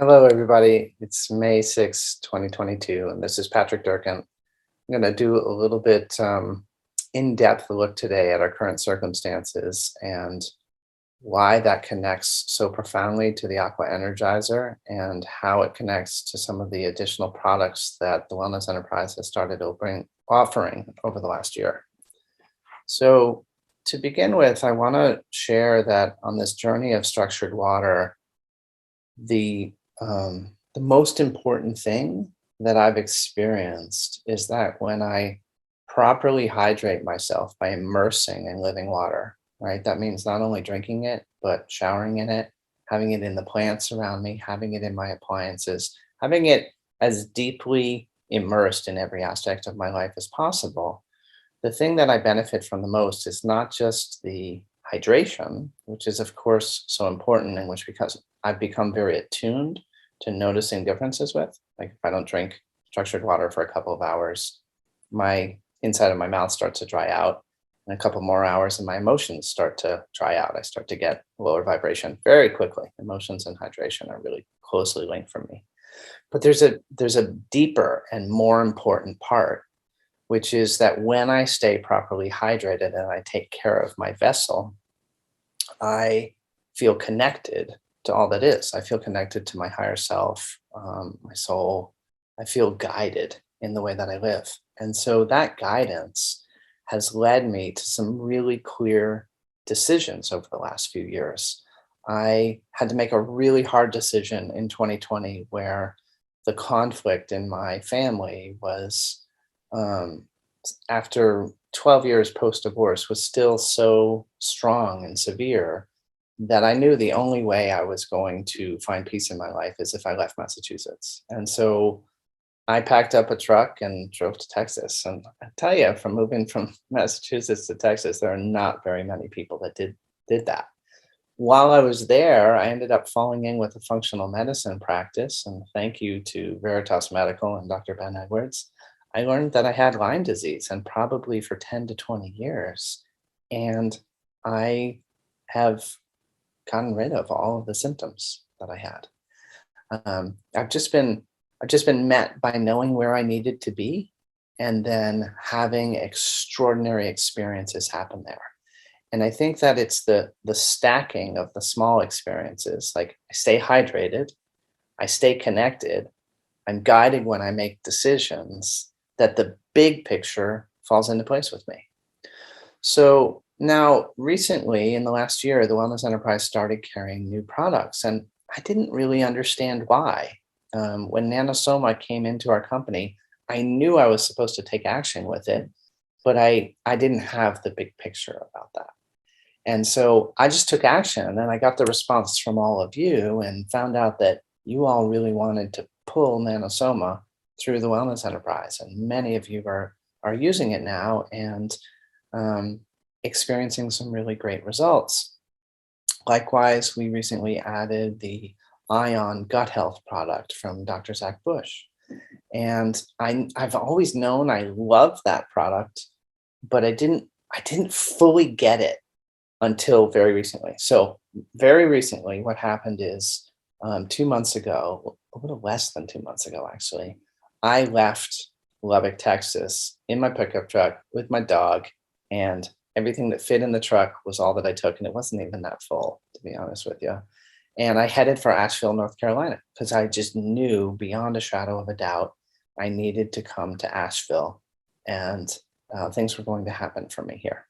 Hello, everybody. It's May 6th, 2022, and this is Patrick Durkin. I'm going to do a little bit in-depth look today at our current circumstances and why that connects so profoundly to the Aqua Energizer and how it connects to some of the additional products that the Wellness Enterprise has started offering over the last year. So, to begin with, I want to share that on this journey of structured water, the most important thing that I've experienced is that when I properly hydrate myself by immersing in living water, right? That means not only drinking it, but showering in it, having it in the plants around me, having it in my appliances, having it as deeply immersed in every aspect of my life as possible. The thing that I benefit from the most is not just the hydration, which is, of course, so important, and which because I've become very attuned to noticing differences with. Like if I don't drink structured water for a couple of hours, my inside of my mouth starts to dry out. In a couple more hours, and my emotions start to dry out. I start to get lower vibration very quickly. Emotions and hydration are really closely linked for me. But there's a deeper and more important part, which is that when I stay properly hydrated and I take care of my vessel, I feel connected to all that is. I feel connected to my higher self, my soul. I feel guided in the way that I live. And so that guidance has led me to some really clear decisions over the last few years. I had to make a really hard decision in 2020 where the conflict in my family was um, after 12 years post divorce was still so strong and severe that I knew the only way I was going to find peace in my life is if I left Massachusetts. And so I packed up a truck and drove to Texas. And I tell you, from moving from Massachusetts to Texas, there are not very many people that did that. While I was there, I ended up falling in with a functional medicine practice, and thank you to Veritas Medical and Dr. Ben Edwards. I learned that I had Lyme disease, and probably for 10 to 20 years. And I have gotten rid of all of the symptoms that I had. Um, I've just been I've just been met by knowing where I needed to be, and then having extraordinary experiences happen there. And I think that it's the stacking of the small experiences. Like I stay hydrated, I stay connected, I'm guided when I make decisions, that the big picture falls into place with me. So now, recently, in the last year, the Wellness Enterprise started carrying new products, and I didn't really understand why. When Nano Soma came into our company, I knew I was supposed to take action with it, but I didn't have the big picture about that. And so I just took action, and then I got the response from all of you and found out that you all really wanted to pull Nano Soma through the Wellness Enterprise, and many of you are using it now and um, experiencing some really great results. Likewise, we recently added the Ion Gut Health product from Dr. Zach Bush. And I've always known I love that product, but I didn't fully get it until very recently. So very recently, what happened is 2 months ago, a little less than 2 months ago, actually, I left Lubbock, Texas in my pickup truck with my dog, and everything that fit in the truck was all that I took. And it wasn't even that full, to be honest with you. And I headed for Asheville, North Carolina, because I just knew beyond a shadow of a doubt I needed to come to Asheville, and things were going to happen for me here.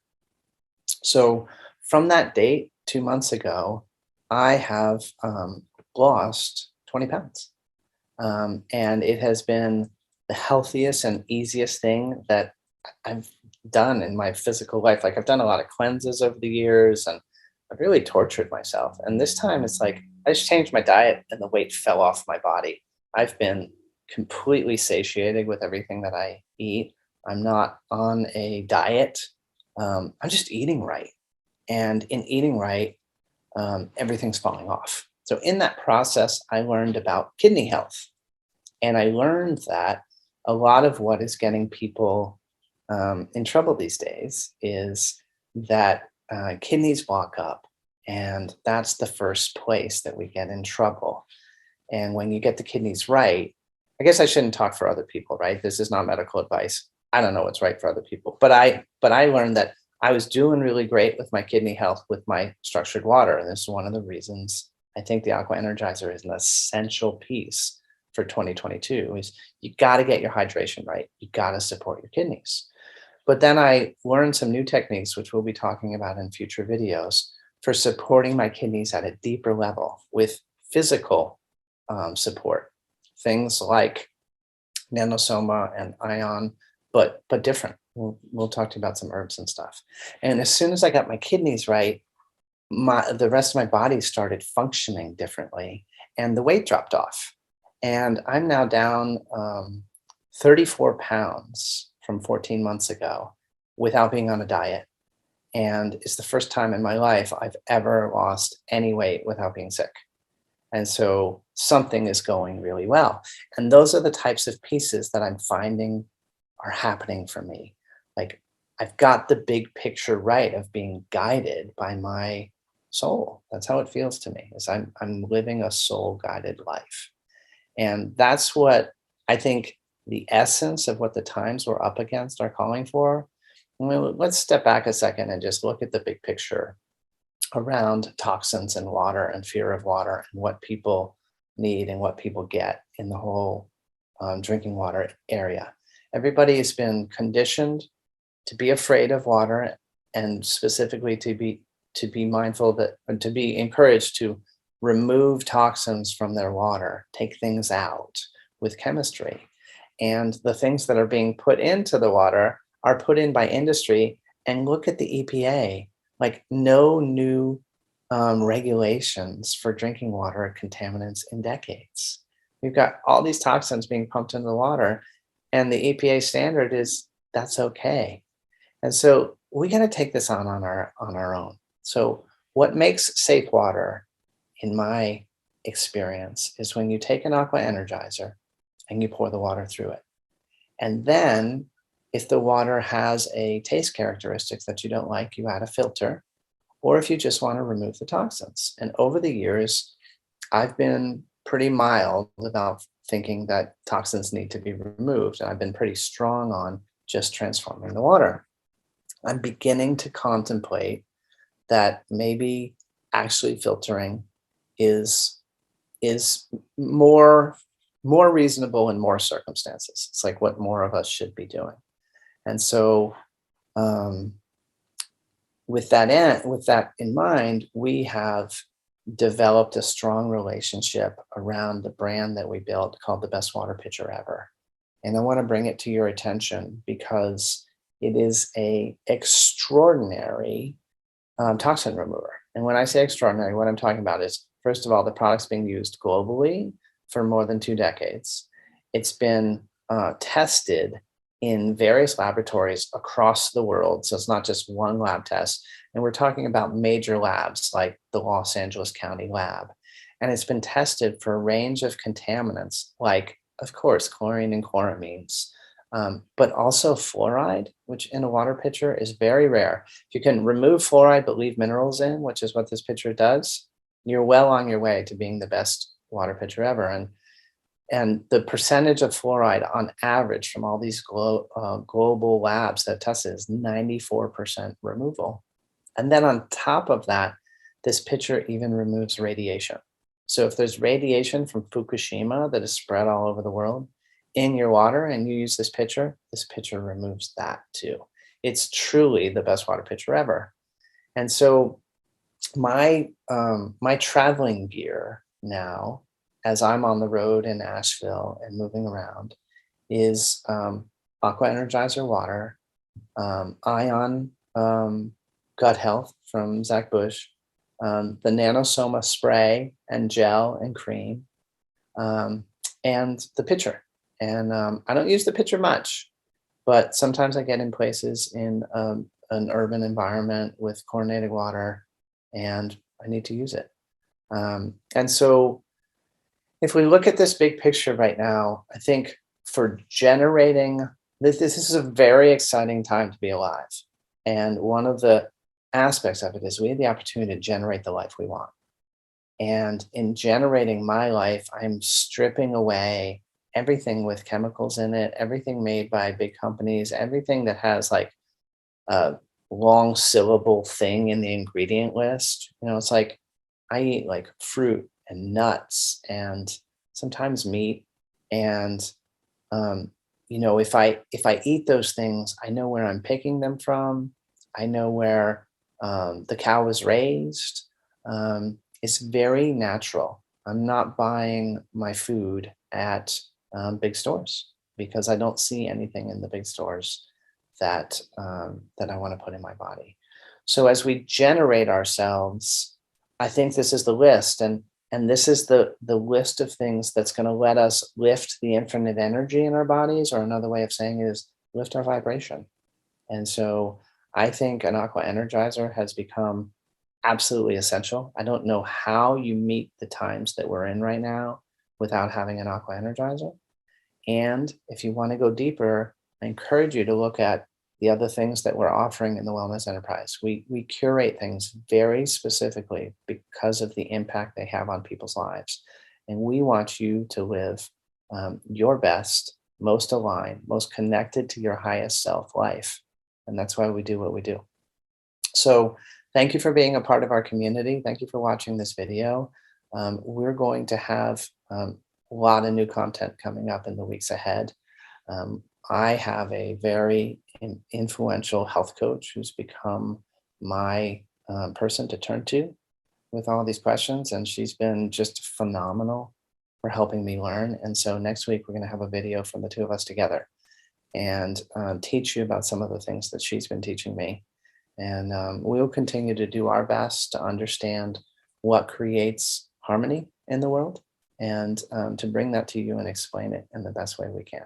So from that date, 2 months ago, I have lost 20 pounds. And it has been the healthiest and easiest thing that I've done in my physical life. Like I've done a lot of cleanses over the years, and I've really tortured myself. And this time it's like I just changed my diet and the weight fell off my body. I've been completely satiated with everything that I eat. I'm not on a diet. I'm just eating right. And in eating right, everything's falling off. So in that process, I learned about kidney health. And I learned that a lot of what is getting people in trouble these days is that kidneys block up. And that's the first place that we get in trouble. And when you get the kidneys right, I guess I shouldn't talk for other people, right? This is not medical advice. I don't know what's right for other people, but I learned that I was doing really great with my kidney health with my structured water. And this is one of the reasons I think the Aqua Energizer is an essential piece for 2022 is you got to get your hydration right. You got to support your kidneys. But then I learned some new techniques, which we'll be talking about in future videos, for supporting my kidneys at a deeper level with physical support. Things like Nano Soma and ion, but different. We'll talk to you about some herbs and stuff. And as soon as I got my kidneys right, the rest of my body started functioning differently, and the weight dropped off. And I'm now down 34 pounds from 14 months ago without being on a diet. And it's the first time in my life I've ever lost any weight without being sick. And so something is going really well. And those are the types of pieces that I'm finding are happening for me. Like I've got the big picture right of being guided by my soul. That's how it feels to me. Is I'm living a soul guided life. And that's what I think the essence of what the times we're up against are calling for. Well, let's step back a second and just look at the big picture around toxins and water and fear of water and what people need and what people get in the whole drinking water area. Everybody has been conditioned to be afraid of water and specifically to be mindful that to be encouraged to remove toxins from their water, take things out with chemistry. And the things that are being put into the water are put in by industry. And look at the EPA, like no new regulations for drinking water contaminants in decades. We've got all these toxins being pumped into the water, and the EPA standard is that's okay. And so we got to take this on our own. So what makes safe water, in my experience, is when you take an Aqua Energizer and you pour the water through it. And then if the water has a taste characteristic that you don't like, you add a filter, or if you just want to remove the toxins. And over the years, I've been pretty mild about thinking that toxins need to be removed. And I've been pretty strong on just transforming the water. I'm beginning to contemplate that maybe actually filtering is more reasonable in more circumstances. It's like what more of us should be doing. And so with that in mind, we have developed a strong relationship around the brand that we built called the Best Water Pitcher Ever. And I want to bring it to your attention because it is a extraordinary toxin remover. And when I say extraordinary, what I'm talking about is, first of all, the product's being used globally for more than 2 decades. It's been tested in various laboratories across the world. So it's not just one lab test. And we're talking about major labs like the Los Angeles County Lab. And it's been tested for a range of contaminants like, of course, chlorine and chloramines, but also fluoride, which in a water pitcher is very rare. If you can remove fluoride but leave minerals in, which is what this pitcher does, you're well on your way to being the best water pitcher ever. And the percentage of fluoride on average from all these global labs that test it is 94% removal. And then on top of that, this pitcher even removes radiation. So if there's radiation from Fukushima that is spread all over the world in your water and you use this pitcher removes that too. It's truly the best water pitcher ever. And so my traveling gear now, as I'm on the road in Asheville and moving around, is Aqua Energizer water, ion gut health from Zach Bush, the Nano Soma spray and gel and cream, and the pitcher. And I don't use the pitcher much, but sometimes I get in places in an urban environment with chlorinated water, and I need to use it. And so if we look at this big picture right now, I think for generating, this is a very exciting time to be alive. And one of the aspects of it is we have the opportunity to generate the life we want. And in generating my life, I'm stripping away everything with chemicals in it, everything made by big companies, everything that has like a long syllable thing in the ingredient list. It's like I eat like fruit and nuts and sometimes meat. And um, if I eat those things, I know where I'm picking them from. I know where the cow was raised. It's very natural. I'm not buying my food at big stores because I don't see anything in the big stores that I want to put in my body. So as we generate ourselves, I think this is the list, and this is the list of things that's going to let us lift the infinite energy in our bodies, or another way of saying it is lift our vibration. And so I think an Aqua Energizer has become absolutely essential. I don't know how you meet the times that we're in right now without having an Aqua Energizer. And if you want to go deeper, I encourage you to look at the other things that we're offering in the wellness enterprise. We curate things very specifically because of the impact they have on people's lives. And we want you to live your best, most aligned, most connected to your highest self life. And that's why we do what we do. So thank you for being a part of our community. Thank you for watching this video. We're going to have a lot of new content coming up in the weeks ahead. Um, I have a very influential health coach who's become my person to turn to with all these questions, and she's been just phenomenal for helping me learn. And so next week, we're going to have a video from the two of us together and teach you about some of the things that she's been teaching me. And we'll continue to do our best to understand what creates harmony in the world and to bring that to you and explain it in the best way we can.